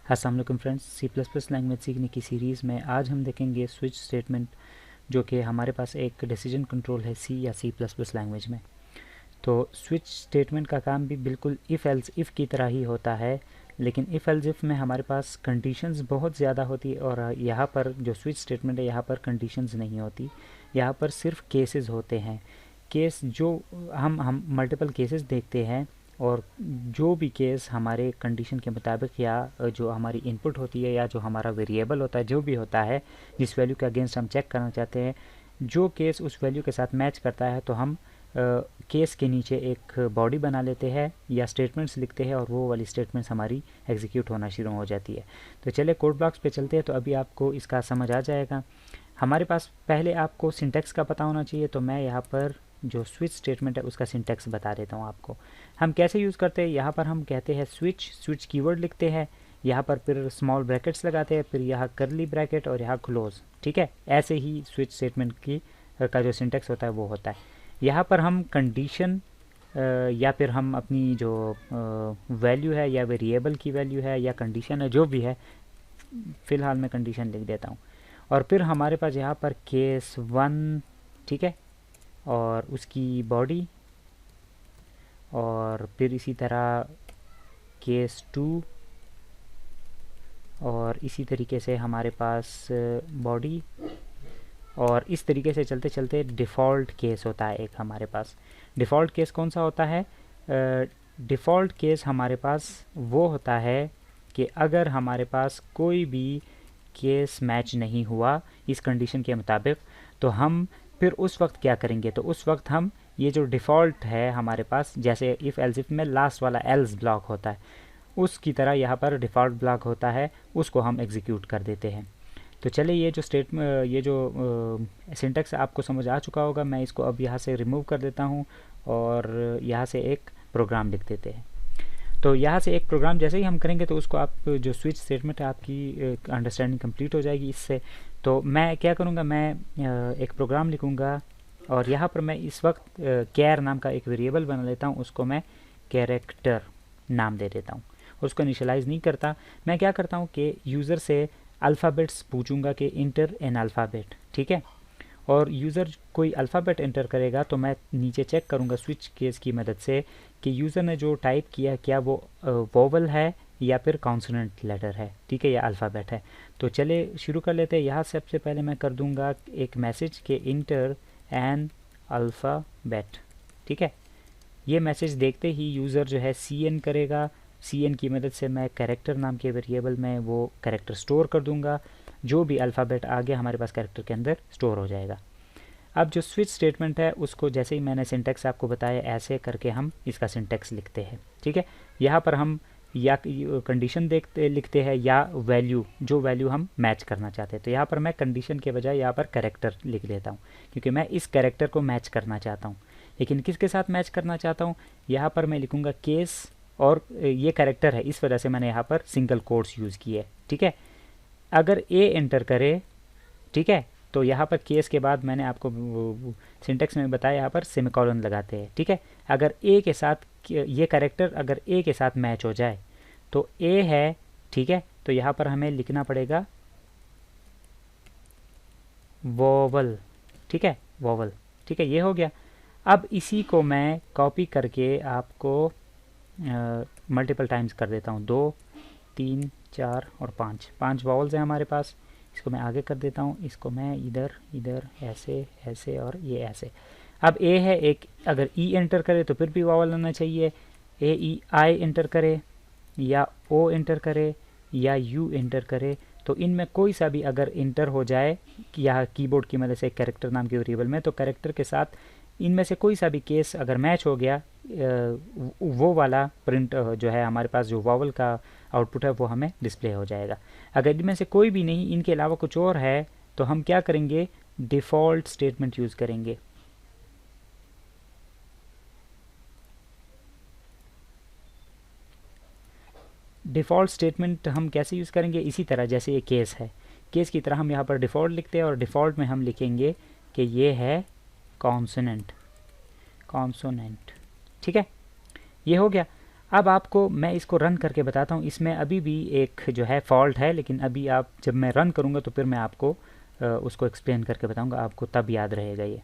अस्सलाम वालेकुम friends, C++ language सीखने की सीरीज़ में आज हम देखेंगे स्विच स्टेटमेंट, जो कि हमारे पास एक डिसीजन कंट्रोल है सी या C++ लैंग्वेज में। तो स्विच स्टेटमेंट का काम भी बिल्कुल इफ़ एल्स इफ़ की तरह ही होता है, लेकिन इफ़ एल्स इफ़ में हमारे पास कंडीशंस बहुत ज़्यादा होती है और यहाँ पर जो स्विच स्टेटमेंट है यहाँ पर कंडीशंस नहीं होती, यहाँ पर सिर्फ केसेस होते हैं। केस जो हम मल्टीपल केसेस देखते हैं और जो भी केस हमारे कंडीशन के मुताबिक या जो हमारी इनपुट होती है या जो हमारा वेरिएबल होता है, जो भी होता है जिस वैल्यू के अगेंस्ट हम चेक करना चाहते हैं, जो केस उस वैल्यू के साथ मैच करता है तो हम केस के नीचे एक बॉडी बना लेते हैं या स्टेटमेंट्स लिखते हैं और वो वाली स्टेटमेंट्स हमारी एग्जीक्यूट होना शुरू हो जाती है। तो चलिए कोड ब्लॉक्स पे चलते हैं, तो अभी आपको इसका समझ आ जाएगा। हमारे पास पहले आपको सिंटैक्स का पता होना चाहिए, तो मैं यहाँ पर जो स्विच स्टेटमेंट है उसका सिंटैक्स बता देता हूँ आपको। हम कैसे यूज़ करते हैं, यहाँ पर हम कहते हैं स्विच कीवर्ड लिखते हैं, यहाँ पर फिर स्मॉल ब्रैकेट्स लगाते हैं, फिर यहाँ करली ब्रैकेट और यहाँ क्लोज। ठीक है, ऐसे ही स्विच स्टेटमेंट की का जो सिंटैक्स होता है वो होता है। यहाँ पर हम कंडीशन या फिर हम अपनी जो वैल्यू है या वेरिएबल की वैल्यू है या कंडीशन है जो भी है, फ़िलहाल मैं कंडीशन लिख देता हूँ। और फिर हमारे पास यहाँ पर केस 1, ठीक है, और उसकी बॉडी, और फिर इसी तरह केस 2, और इसी तरीके से हमारे पास बॉडी, और इस तरीके से चलते चलते डिफ़ॉल्ट केस होता है एक हमारे पास। डिफ़ॉल्ट केस कौन सा होता है? डिफ़ॉल्ट केस हमारे पास वो होता है कि अगर हमारे पास कोई भी केस मैच नहीं हुआ इस कंडीशन के मुताबिक, तो हम फिर उस वक्त क्या करेंगे? तो उस वक्त हम ये जो डिफ़ॉल्ट है हमारे पास, जैसे इफ़ एल्स इफ़ में लास्ट वाला एल्स ब्लॉक होता है, उसकी तरह यहाँ पर डिफ़ॉल्ट ब्लॉक होता है, उसको हम एग्जीक्यूट कर देते हैं। तो चलिए ये जो सिंटैक्स आपको समझ आ चुका होगा, मैं इसको अब यहाँ से रिमूव कर देता हूँ और यहाँ से एक प्रोग्राम लिख देते हैं। तो यहाँ से एक प्रोग्राम जैसे ही हम करेंगे तो उसको आप जो स्विच स्टेटमेंट है आपकी अंडरस्टैंडिंग कंप्लीट हो जाएगी इससे। तो मैं क्या करूँगा, मैं एक प्रोग्राम लिखूँगा और यहाँ पर मैं इस वक्त कैर नाम का एक वेरिएबल बना लेता हूँ, उसको मैं कैरेक्टर नाम दे देता हूँ। उसको इनिशियलाइज़ नहीं करता, मैं क्या करता हूँ कि यूज़र से अल्फ़ाबेट्स पूछूंगा कि इंटर एन अल्फ़ाबेट, ठीक है, और यूज़र कोई अल्फ़ाबेट एंटर करेगा तो मैं नीचे चेक करूंगा स्विच केस की मदद से कि यूज़र ने जो टाइप किया क्या वो वोवल है या फिर कॉन्सोनेंट लेटर है, ठीक है, या अल्फ़ाबेट है। तो चले शुरू कर लेते हैं। यहाँ सबसे पहले मैं कर दूंगा एक मैसेज के इंटर एन अल्फ़ाबेट, ठीक है। ये मैसेज देखते ही यूज़र जो है CN करेगा, CN की मदद से मैं कैरेक्टर नाम के वेरिएबल में वो कैरेक्टर स्टोर कर दूंगा, जो भी अल्फ़ाबेट आ गया हमारे पास कैरेक्टर के अंदर स्टोर हो जाएगा। अब जो स्विच स्टेटमेंट है उसको जैसे ही मैंने सिंटैक्स आपको बताया ऐसे करके हम इसका सिंटैक्स लिखते हैं, ठीक है। यहाँ पर हम या कंडीशन लिखते हैं या वैल्यू, जो वैल्यू हम मैच करना चाहते हैं। तो यहाँ पर मैं कंडीशन के बजाय यहाँ पर कैरेक्टर लिख देता हूँ, क्योंकि मैं इस कैरेक्टर को मैच करना चाहता हूँ। लेकिन किसके साथ मैच करना चाहता हूँ? यहाँ पर मैं लिखूँगा केस, और ये कैरेक्टर है, इस वजह से मैंने यहाँ पर सिंगल कोट्स यूज़ किए, ठीक है। अगर ए एंटर करे, ठीक है, तो यहाँ पर केस के बाद मैंने आपको सिंटेक्स में बताया यहाँ पर सेमीकोलन लगाते हैं, ठीक है। अगर ए के साथ ये कैरेक्टर अगर ए के साथ मैच हो जाए तो ए है, ठीक है, तो यहाँ पर हमें लिखना पड़ेगा वोवल, ठीक है, वोवल, ठीक है, ये हो गया। अब इसी को मैं कॉपी करके आपको मल्टीपल टाइम्स कर देता हूँ, 2, 3, 4 और 5 वॉवल्स हैं हमारे पास। इसको मैं आगे कर देता हूँ, इसको मैं इधर इधर ऐसे ऐसे और ये ऐसे। अब ए है एक, अगर ई एंटर करे तो फिर भी वॉवल आना चाहिए। AEI एंटर करे या O एंटर करे या U एंटर करे, तो इनमें कोई सा भी अगर इंटर हो जाए या कीबोर्ड की मदद से कैरेक्टर नाम के वेरिएबल में, तो कैरेक्टर के साथ इनमें से कोई सा भी केस अगर मैच हो गया, वो वाला प्रिंट जो है हमारे पास जो वॉवल का आउटपुट है वो हमें डिस्प्ले हो जाएगा। अगर इनमें से कोई भी नहीं, इनके अलावा कुछ और है, तो हम क्या करेंगे? डिफ़ॉल्ट स्टेटमेंट यूज़ करेंगे। डिफ़ॉल्ट स्टेटमेंट हम कैसे यूज़ करेंगे? इसी तरह जैसे ये केस है, केस की तरह हम यहाँ पर डिफ़ॉल्ट लिखते हैं और डिफ़ॉल्ट में हम लिखेंगे कि ये है कॉन्सोनेंट, ठीक है, ये हो गया। अब आपको मैं इसको रन करके बताता हूँ। इसमें अभी भी एक जो है फॉल्ट है, लेकिन अभी आप जब मैं रन करूँगा तो फिर मैं आपको उसको एक्सप्लेन करके बताऊँगा, आपको तब याद रहेगा ये।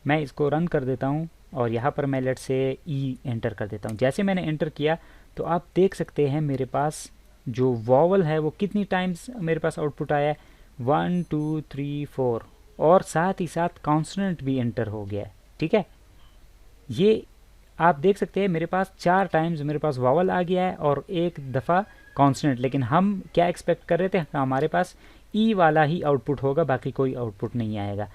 मैं इसको रन कर देता हूँ और यहाँ पर मैं लेट से ई एंटर कर देता हूँ। जैसे मैंने एंटर किया तो आप देख सकते हैं मेरे पास जो वॉवल है वो कितनी टाइम्स मेरे पास आउटपुट आया है, 1 2 3 4, और साथ ही साथ कॉन्सोनेंट भी एंटर हो गया है। ठीक है, ये आप देख सकते हैं मेरे पास 4 टाइम्स मेरे पास वॉवल आ गया है और एक दफ़ा कॉन्सोनेंट। लेकिन हम क्या एक्सपेक्ट कर रहे थे, हमारे पास ई वाला ही आउटपुट होगा, बाकी कोई आउटपुट नहीं आएगा।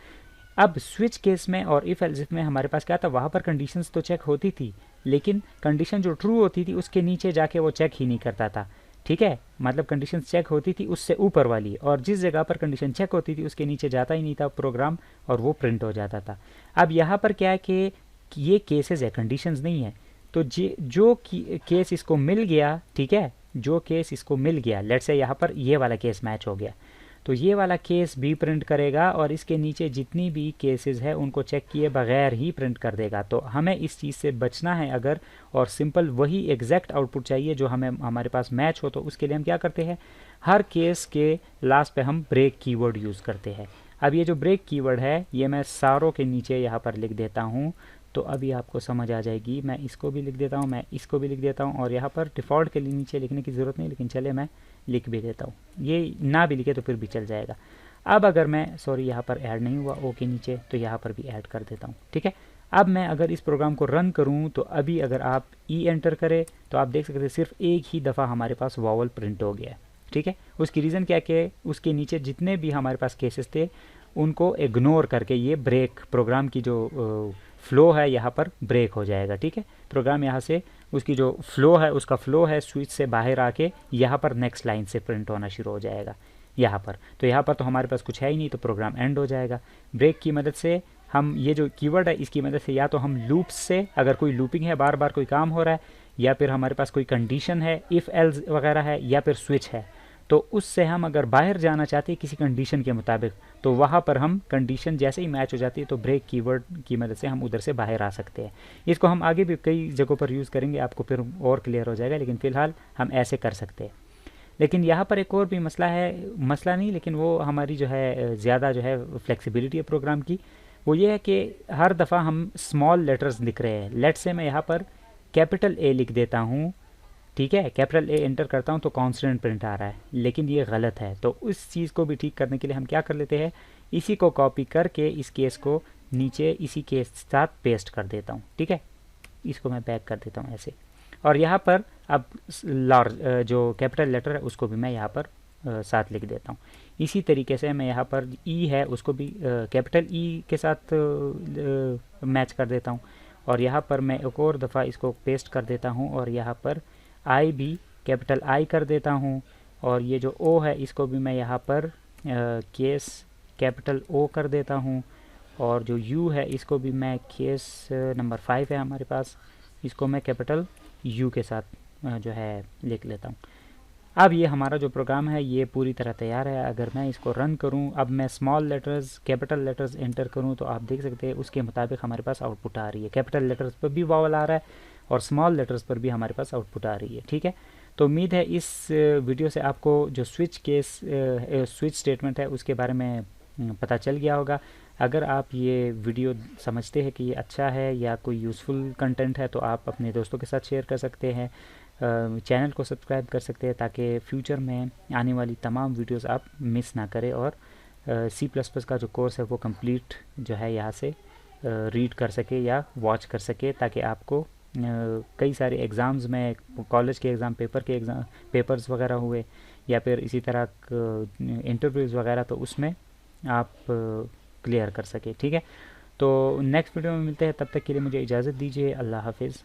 अब स्विच केस में और इफ़ एल्स इफ में हमारे पास क्या था, वहाँ पर कंडीशंस तो चेक होती थी, लेकिन कंडीशन जो ट्रू होती थी उसके नीचे जाके वो चेक ही नहीं करता था। ठीक है, मतलब कंडीशन चेक होती थी उससे ऊपर वाली, और जिस जगह पर कंडीशन चेक होती थी उसके नीचे जाता ही नहीं था प्रोग्राम, और वो प्रिंट हो जाता था। अब यहाँ पर क्या है कि ये केसेस है, कंडीशंस नहीं है। तो जो केस इसको मिल गया, ठीक है, जो केस इसको मिल गया, लेट्स से यहाँ पर ये वाला केस मैच हो गया, तो ये वाला केस भी प्रिंट करेगा और इसके नीचे जितनी भी केसेस है उनको चेक किए बगैर ही प्रिंट कर देगा। तो हमें इस चीज़ से बचना है अगर, और सिंपल वही एग्जैक्ट आउटपुट चाहिए जो हमें हमारे पास मैच हो, तो उसके लिए हम क्या करते हैं, हर केस के लास्ट पे हम ब्रेक कीवर्ड यूज़ करते हैं। अब ये जो ब्रेक कीवर्ड है ये मैं सारों के नीचे यहाँ पर लिख देता हूँ, तो अभी आपको समझ आ जाएगी। मैं इसको भी लिख देता हूँ, मैं इसको भी लिख देता हूँ, और यहाँ पर डिफ़ॉल्ट के लिए नीचे लिखने की ज़रूरत नहीं, लेकिन चले मैं लिख भी देता हूँ, ये ना भी लिखे तो फिर भी चल जाएगा। अब अगर मैं, सॉरी यहाँ पर ऐड नहीं हुआ ओ के नीचे, तो यहाँ पर भी ऐड कर देता हूँ। ठीक है, अब मैं अगर इस प्रोग्राम को रन करूँ तो अभी अगर आप ई एंटर करें तो आप देख सकते हैं सिर्फ एक ही दफ़ा हमारे पास वॉवल प्रिंट हो गया है। ठीक है, उसकी रीज़न क्या कि उसके नीचे जितने भी हमारे पास केसेस थे उनको इग्नोर करके ये ब्रेक, प्रोग्राम की जो फ्लो है यहाँ पर ब्रेक हो जाएगा। ठीक है, प्रोग्राम यहाँ से उसकी जो फ्लो है, उसका फ्लो है स्विच से बाहर आके यहाँ पर नेक्स्ट लाइन से प्रिंट होना शुरू हो जाएगा यहाँ पर। तो यहाँ पर तो हमारे पास कुछ है ही नहीं, तो प्रोग्राम एंड हो जाएगा। ब्रेक की मदद से हम ये जो कीवर्ड है इसकी मदद से या तो हम लूप्स से, अगर कोई लूपिंग है, बार बार कोई काम हो रहा है, या फिर हमारे पास कोई कंडीशन है, इफ़ एल्स वगैरह है, या फिर स्विच है, तो उससे हम अगर बाहर जाना चाहते हैं किसी कंडीशन के मुताबिक, तो वहाँ पर हम कंडीशन जैसे ही मैच हो जाती है तो ब्रेक कीवर्ड की मदद से हम उधर से बाहर आ सकते हैं। इसको हम आगे भी कई जगहों पर यूज़ करेंगे, आपको फिर और क्लियर हो जाएगा, लेकिन फ़िलहाल हम ऐसे कर सकते हैं। लेकिन यहाँ पर एक और भी मसला है, मसला नहीं लेकिन वो हमारी जो है ज़्यादा जो है फ्लेक्सिबिलिटी है प्रोग्राम की, वो ये है कि हर दफ़ा हम स्मॉल लेटर्स लिख रहे हैं। लेट से मैं यहाँ पर कैपिटल ए लिख देता हूँ, ठीक है, कैपिटल ए एंटर करता हूँ तो कॉन्स्टेंट प्रिंट आ रहा है, लेकिन ये गलत है। तो उस चीज़ को भी ठीक करने के लिए हम क्या कर लेते हैं, इसी को कॉपी करके इस केस को नीचे इसी के साथ पेस्ट कर देता हूँ। ठीक है, इसको मैं बैक कर देता हूँ ऐसे, और यहाँ पर अब लार्ज जो कैपिटल लेटर है उसको भी मैं यहाँ पर साथ लिख देता हूँ। इसी तरीके से मैं यहाँ पर ई है उसको भी कैपिटल ई के साथ मैच कर देता हूँ, और यहाँ पर मैं एक और दफ़ा इसको पेस्ट कर देता हूँ, और यहाँ पर आई भी कैपिटल आई कर देता हूँ, और ये जो ओ है इसको भी मैं यहाँ पर केस कैपिटल ओ कर देता हूँ, और जो यू है इसको भी मैं केस नंबर 5 है हमारे पास, इसको मैं कैपिटल यू के साथ जो है लिख लेता हूँ। अब ये हमारा जो प्रोग्राम है ये पूरी तरह तैयार है। अगर मैं इसको रन करूँ, अब मैं small letters capital letters enter करूँ, तो आप देख सकते हैं उसके मुताबिक हमारे पास आउटपुट आ रही है। कैपिटल लेटर्स पर भी वावल आ रहा है और स्मॉल लेटर्स पर भी हमारे पास आउटपुट आ रही है। ठीक है, तो उम्मीद है इस वीडियो से आपको जो स्विच केस स्विच स्टेटमेंट है उसके बारे में पता चल गया होगा। अगर आप ये वीडियो समझते हैं कि ये अच्छा है या कोई यूज़फुल कंटेंट है तो आप अपने दोस्तों के साथ शेयर कर सकते हैं, चैनल को सब्सक्राइब कर सकते हैं ताकि फ्यूचर में आने वाली तमाम वीडियोस आप मिस ना करें, और C++ का जो कोर्स है वो कंप्लीट जो है यहाँ से रीड कर सके या वॉच कर सके, ताकि आपको कई सारे एग्ज़ाम्स में, कॉलेज के एग्ज़ाम, पेपर्स वगैरह हुए, या फिर इसी तरह इंटरव्यूज़ वगैरह, तो उसमें आप क्लियर कर सके। ठीक है, तो नेक्स्ट वीडियो में मिलते हैं, तब तक के लिए मुझे इजाज़त दीजिए। अल्लाह हाफिज़।